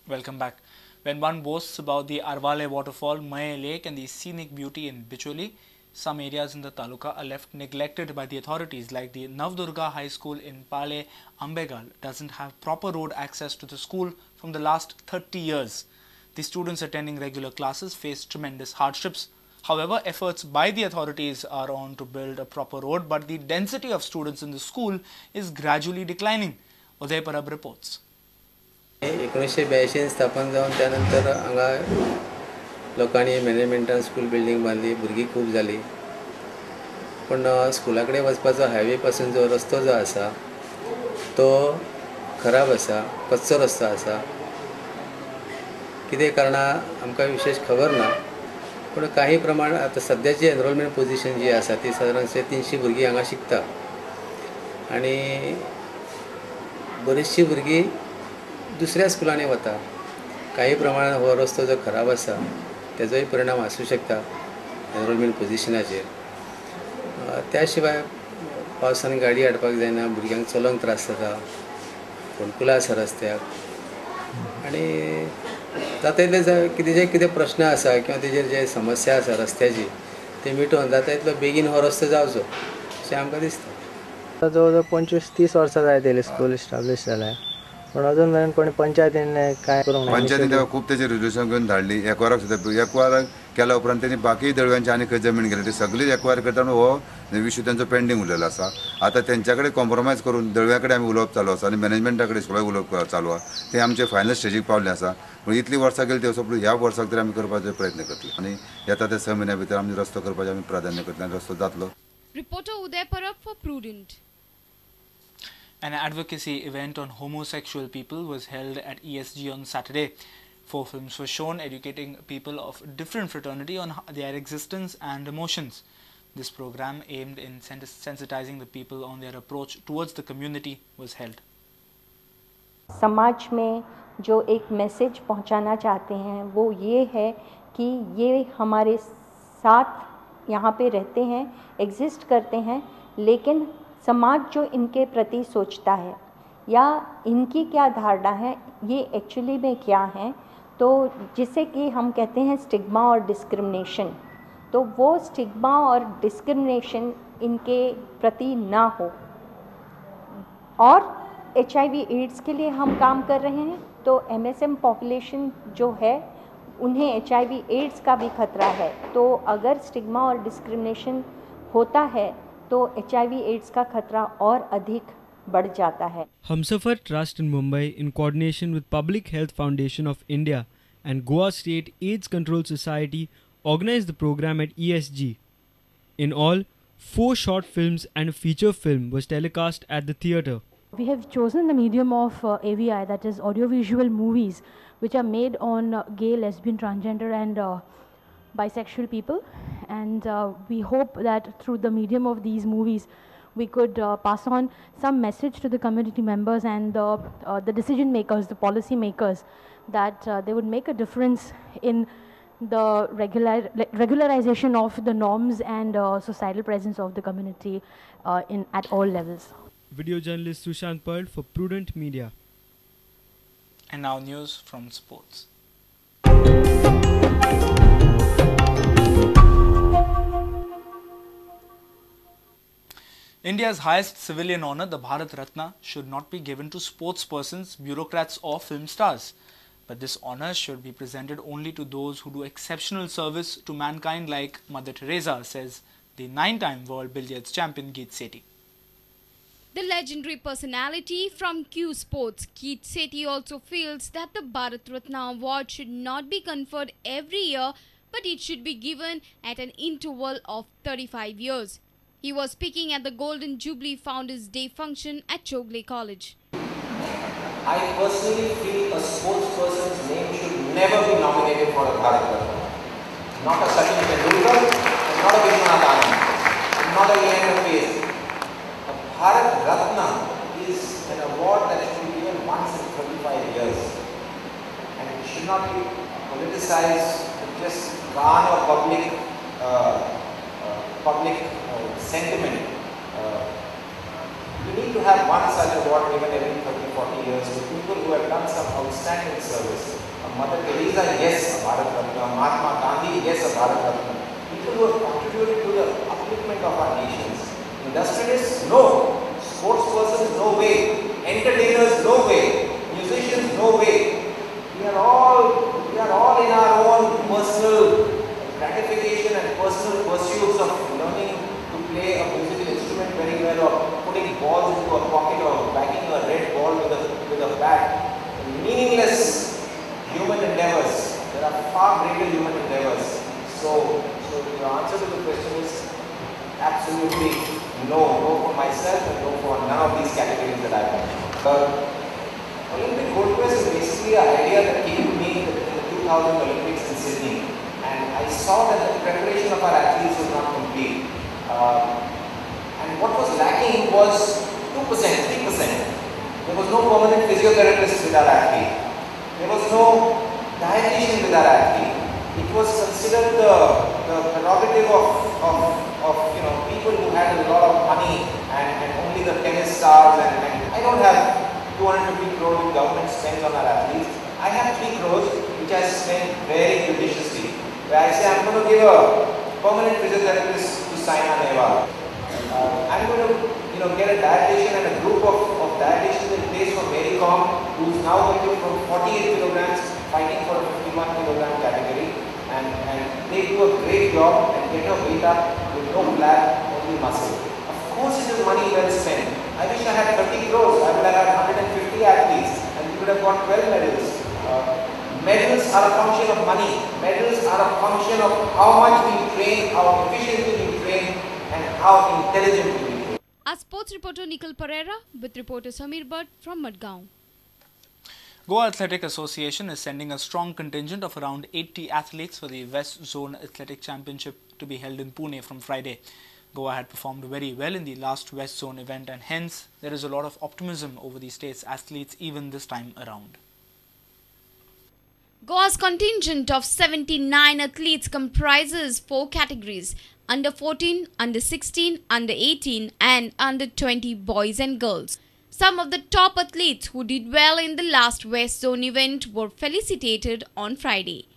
Welcome back. When one boasts about the Arwale waterfall, Maye Lake and the scenic beauty in Bicholi, some areas in the taluka are left neglected by the authorities, like the Navdurga High School in Pale Ambegal doesn't have proper road access to the school from the last 30 years. The students attending regular classes face tremendous hardships. However, efforts by the authorities are on to build a proper road, but the density of students in the school is gradually declining. Uday Parab reports. 1982 स्थापन जावन त्यानंतर हांगा लोकांनी मॅनेजमेंटान school building बांदली, भुरगीं खूब जाली. पण स्कुला कडेन वचपाचो हायवे पासून जो रस्तो जो आसा तो खराब आसा, कच्चो रस्तो आसा. कितें कारणां आमकां विशेष खबर ना, पूण काही प्रमाण आतां सद्याची एनरोलमेंट पोजिशन जी आसा ती सादारण 300 भुरगीं हांगा शिकता आनी बरीचशी भुरगीं दुसऱ्या स्कुलांनी वता. काही प्रमाणात हो रस्तो जो खराब आसा तेजोय परिणाम आसूं शकता एनरोलमेंट पोजिशनाचेर. त्या शिवाय पावसान गाडी हाडपाक जायना, भुरग्यांक चलोवंक त्रास जाता, फोंडकुलां आसा रस्त्याक आनी जाता तितले कितें प्रश्न आसा किंवा तेजेर जे समस्या आसा रस्त्याची ती मिटोवन जाता तितलो बेगीन हो रस्तो जावचो अशें आमकां दिसता. जवळ जवळ 25-30 वर्सां जायत स्कूल इस्टाब्लीश जाल्या, पण अजून मेरेन कोणी पंचायतीन काय करूंक ना. पंचायतीन खूब तेजे रिजोल्यूशन करून धाडली. एकवाराक सुद्दां एकवार केल्या उपरांत त्यांनी बाकी दळव्यांची आनी खंय जमीन गेली ती सगळी एकवार करता हो विशू त्यांचो पेंडींग उरलेलो आसा. आतां तेंच्या कडेन कॉम्प्रोमायज करून दळव्या कडेन आमी उलोवप चालू आसा आनी मॅनेजमेंटा कडेन सगळें उलोवप चालू आसा. ते आमचे फायनल स्टेजीक पावल्ले आसा. पूण इतली वर्सां गेली ते सोपली ह्या वर्साक तरी आमी करपाचो प्रयत्न करतले आनी येता ते 6 म्हयन्या भितर आमी रस्तो करपाचें आमी प्राधान्य करतले आनी रस्तो जातलो. Reporter Uday Parab for Prudent. An advocacy event on homosexual people was held at ESG on Saturday. 4 films were shown educating people of different fraternity on their existence and emotions. This program, aimed in sensitizing the people on their approach towards the community, was held. समाज में जो एक message पहुंचाना चाहते हैं वो ये है कि ये हमारे साथ यहाँ पे रहते हैं, एग्जिस्ट करते हैं, लेकिन समाज जो इनके प्रति सोचता है या इनकी क्या धारणा है ये एक्चुअली में क्या है, तो जिसे कि हम कहते हैं स्टिग्मा और डिस्क्रिमिनेशन, तो वो स्टिग्मा और डिस्क्रिमिनेशन इनके प्रति ना हो. और HIV एड्स के लिए हम काम कर रहे हैं, तो MSM पॉपुलेशन जो है उन्हें HIV एड्स का भी खतरा है. तो अगर स्टिग्मा और डिस्क्रिमिनेशन होता है तो HIV एड्स का खतरा और अधिक बढ़ जाता है. Humsafar Trust in Mumbai, in coordination with Public Health Foundation of India and Goa State AIDS Control Society, organized the program at ESG. In all, 4 short films and a feature film was telecast at the theatre. We have chosen the medium of AVI, that is audiovisual movies, which are made on gay, lesbian, transgender and bisexual people, and we hope that through the medium of these movies we could pass on some message to the community members and the decision makers, the policy makers, that they would make a difference in the regularization of the norms and societal presence of the community at all levels. Video journalist Sushant Pearl for Prudent Media. And now news from sports. India's highest civilian honour, the Bharat Ratna, should not be given to sportspersons, bureaucrats or film stars. But this honour should be presented only to those who do exceptional service to mankind like Mother Teresa, says the 9-time world billiards champion Geet Sethi. The legendary personality from Q Sports, Geet Sethi, also feels that the Bharat Ratna award should not be conferred every year, but it should be given at an interval of 35 years. He was speaking at the Golden Jubilee Founders Day function at Chogle College. I personally feel a sportsperson's name should never be nominated for a Bharat Ratna. Not a Sachin Tendulkar, and not a Vishwanath Anand, and not a Leander Pace. A Bharat Ratna is an award that should be given once in 35 years. And it should not be politicized to just garner public sentiment. You need to have one such award given every 30-40 years to people who have done some outstanding service. Mother Teresa, yes, a Bharat Ratna. Mahatma Gandhi, yes, a Bharat Ratna. People who have contributed to the upliftment of our nations. Industrialists, no. Sportspersons, no way. Entertainers, no way. Musicians, no way. We are all in our own personal gratification and personal pursuits of learning to play a musical instrument very well, or putting balls into a pocket, or backing a red ball with a bat. Meaningless human endeavors. There are far greater human endeavors. So the answer to the question is absolutely no. No for myself and no for none of these categories that I have. Olympic gold quest is basically an idea that came to me in the 2000 Olympics in Sydney, and I saw that the preparation of our athletes was not complete. And what was lacking was 2%, 3%. There was no permanent physiotherapist with our athlete. There was no dietitian with our athlete. It was considered the prerogative of people who had a lot of money and only the tennis stars, and I don't have 250 crores which government spends on our athletes. I have 3 crores which I spend very judiciously. Where I say I'm going to give a permanent physiotherapist to Saina Nehwal. I'm going to get a dietitian and a group of dietitians in place for Mary Com, who's now going to from 48 kilograms fighting for a 51 kilogram category, and they do a great job and get her weight up with no fat, only muscle. Of course it is money well spent. I wish I had 30 crores. I would have had 150 athletes and we would have got 12 medals. Medals are a function of money. Medals are a function of how much we train, how efficiently we train, and how intelligently we train. Our sports reporter Nikhil Pereira with reporter Samir Bhatt from Madgaon. Goa Athletic Association is sending a strong contingent of around 80 athletes for the West Zone Athletic Championship to be held in Pune from Friday. Goa had performed very well in the last West Zone event, and hence there is a lot of optimism over the state's athletes even this time around. Goa's contingent of 79 athletes comprises 4 categories: under 14, under 16, under 18 and under 20 boys and girls. Some of the top athletes who did well in the last West Zone event were felicitated on Friday.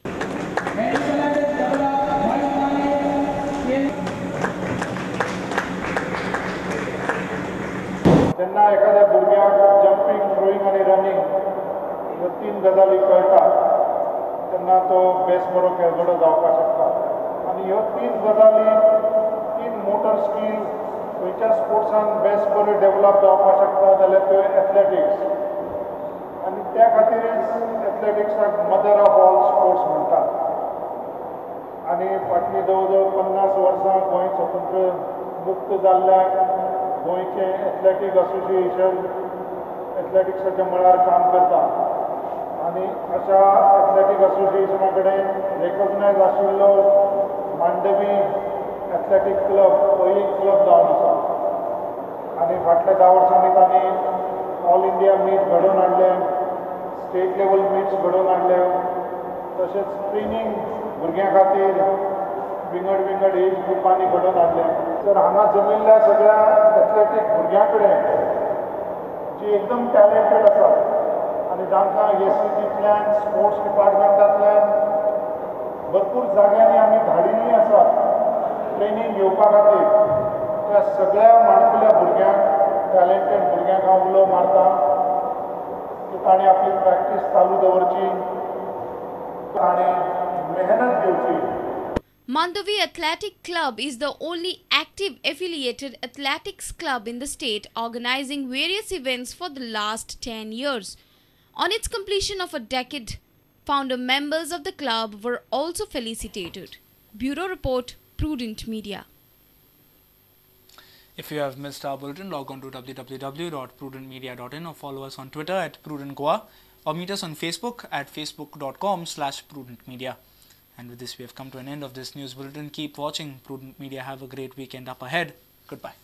जेन्ना एखाद्या भुरग्याक jumping, throwing आनी running ह्यो 3 गजाली कळटात तेन्ना तो best बरो खेळगडो जावपाक शकता. आनी ह्यो 3 गजाली, 3 मोटर स्कील खंयच्या स्पोर्ट्सान बेस्ट बरो डेवलप जावपाक शकता जाल्यार त्यो एथलेटिक्स. आनी त्या खातीरच एथलेटिक्साक मदर ऑफ ऑल स्पोर्ट्स म्हणटात. आनी फाटलीं जवळ जवळ 50 वर्सां गोंय स्वतंत्र मुक्त जाल्ल्याक गोंयचे एथलेटीक असोसिएशन एथलेटिक्साच्या मळार काम करता. आनी अशा एथलेटीक असोसिएशना कडेन रेकॉग्नायज आशिल्लो मांडवी एथलेटीक क्लब हो एक क्लब जावन आसा. आनी फाटल्या 10 वर्सांनी तांणी ऑल इंडिया मीट घडोवन हाडले, स्टेट लेवल मिट्स घडोवन हाडले, तशेंच ट्रेनिंग भुरग्यां खातीर विंगड एज ग्रुपांनी घडोवन हाडले. तर हांगा जमिल्ल्या सगळ्या एथलेटीक भुरग्यां कडेन जी एकदम टॅलेंटेड आसात आनी जांकां एसीटींतल्यान स्पोर्ट्स डिपार्टमेंटांतल्यान भरपूर जाग्यांनी आमी धाडिल्लीं आसात ट्रेनींग घेवपा खातीर, त्या सगळ्या माणकुल्या भुरग्यांक, टॅलेंटेड भुरग्यांक हांव उलो मारतां की तांणी आपली प्रॅक्टीस चालू दवरची, तांणी मेहनत घेवची. Mandavi Athletic Club is the only active affiliated athletics club in the state, organizing various events for the last 10 years. On its completion of a decade, founder members of the club were also felicitated. Bureau Report, Prudent Media. If you have missed our bulletin, log on to www.prudentmedia.in or follow us on Twitter @PrudentGoa or meet us on Facebook at facebook.com/PrudentMedia. And with this, we have come to an end of this news bulletin. Keep watching Prudent Media. Have a great weekend up ahead. Goodbye.